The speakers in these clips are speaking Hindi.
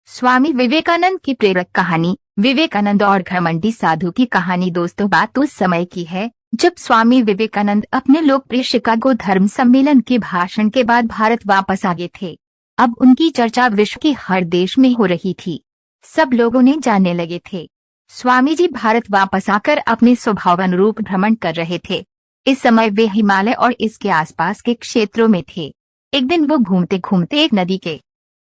स्वामी विवेकानंद की प्रेरक कहानी। विवेकानंद और घमंडी साधु की कहानी। दोस्तों, बात उस समय की है जब स्वामी विवेकानंद अपने लोकप्रिय शिकागो धर्म सम्मेलन के भाषण के बाद भारत वापस आ गए थे। अब उनकी चर्चा विश्व के हर देश में हो रही थी। सब लोगों ने जानने लगे थे। स्वामी जी भारत वापस आकर अपने स्वभाव अनुरूप भ्रमण कर रहे थे। इस समय वे हिमालय और इसके आसपास के क्षेत्रों में थे। एक दिन वो घूमते घूमते एक नदी के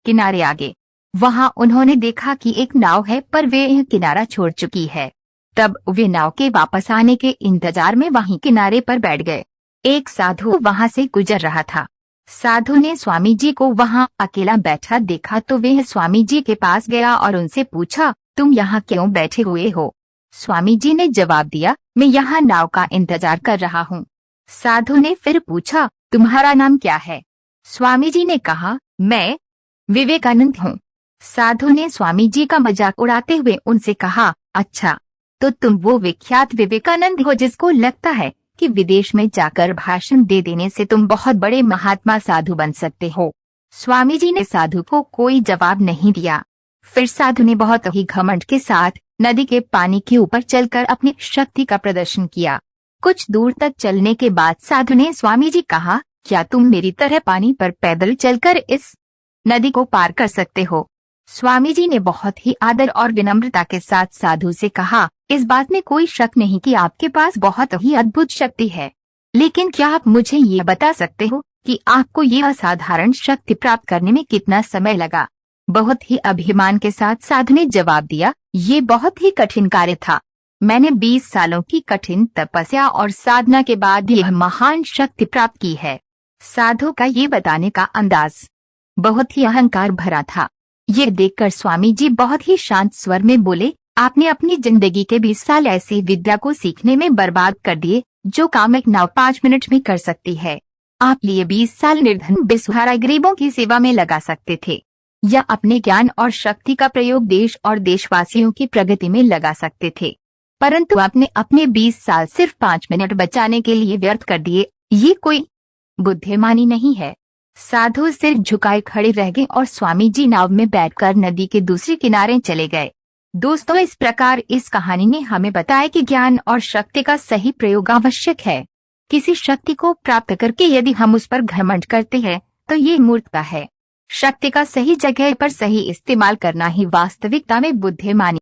किनारे आ गए। वहां उन्होंने देखा कि एक नाव है, पर वे यह किनारा छोड़ चुकी है। तब वे नाव के वापस आने के इंतजार में वहीं किनारे पर बैठ गए। एक साधु वहां से गुजर रहा था। साधु ने स्वामी जी को वहां अकेला बैठा देखा तो वे स्वामी जी के पास गया और उनसे पूछा, तुम यहाँ क्यों बैठे हुए हो? स्वामी जी ने जवाब दिया, मैं यहाँ नाव का इंतजार कर रहा हूँ। साधु ने फिर पूछा, तुम्हारा नाम क्या है? स्वामी जी ने कहा, मैं विवेकानंद हूँ। साधु ने स्वामी जी का मजाक उड़ाते हुए उनसे कहा, अच्छा, तो तुम वो विख्यात विवेकानंद हो जिसको लगता है कि विदेश में जाकर भाषण दे देने से तुम बहुत बड़े महात्मा साधु बन सकते हो। स्वामी जी ने साधु को कोई जवाब नहीं दिया। फिर साधु ने बहुत ही घमंड के साथ नदी के पानी के ऊपर चलकर अपनी शक्ति का प्रदर्शन किया। कुछ दूर तक चलने के बाद साधु ने स्वामी जी कहा, क्या तुम मेरी तरह पानी पर पैदल चलकर इस नदी को पार कर सकते हो? स्वामी जी ने बहुत ही आदर और विनम्रता के साथ साधु से कहा, इस बात में कोई शक नहीं कि आपके पास बहुत ही अद्भुत शक्ति है, लेकिन क्या आप मुझे ये बता सकते हो कि आपको ये असाधारण शक्ति प्राप्त करने में कितना समय लगा? बहुत ही अभिमान के साथ साधु ने जवाब दिया, ये बहुत ही कठिन कार्य था। मैंने 20 सालों की कठिन तपस्या और साधना के बाद यह महान शक्ति प्राप्त की है। साधु का ये बताने का अंदाज बहुत ही अहंकार भरा था। ये देखकर स्वामी जी बहुत ही शांत स्वर में बोले, आपने अपनी जिंदगी के 20 साल ऐसी विद्या को सीखने में बर्बाद कर दिए जो काम एक नाव 5 मिनट में कर सकती है। आप लिए 20 साल निर्धन बेसहारा गरीबों की सेवा में लगा सकते थे, या अपने ज्ञान और शक्ति का प्रयोग देश और देशवासियों की प्रगति में लगा सकते थे, परंतु आपने अपने 20 साल सिर्फ 5 मिनट बचाने के लिए व्यर्थ कर दिए। ये कोई बुद्धिमानी नहीं है। साधु सिर झुकाए खड़े रह गए और स्वामी जी नाव में बैठकर नदी के दूसरे किनारे चले गए। दोस्तों, इस प्रकार इस कहानी ने हमें बताया कि ज्ञान और शक्ति का सही प्रयोग आवश्यक है। किसी शक्ति को प्राप्त करके यदि हम उस पर घमंड करते हैं तो ये मूर्खता है। शक्ति का सही जगह पर सही इस्तेमाल करना ही वास्तविकता में बुद्धिमानी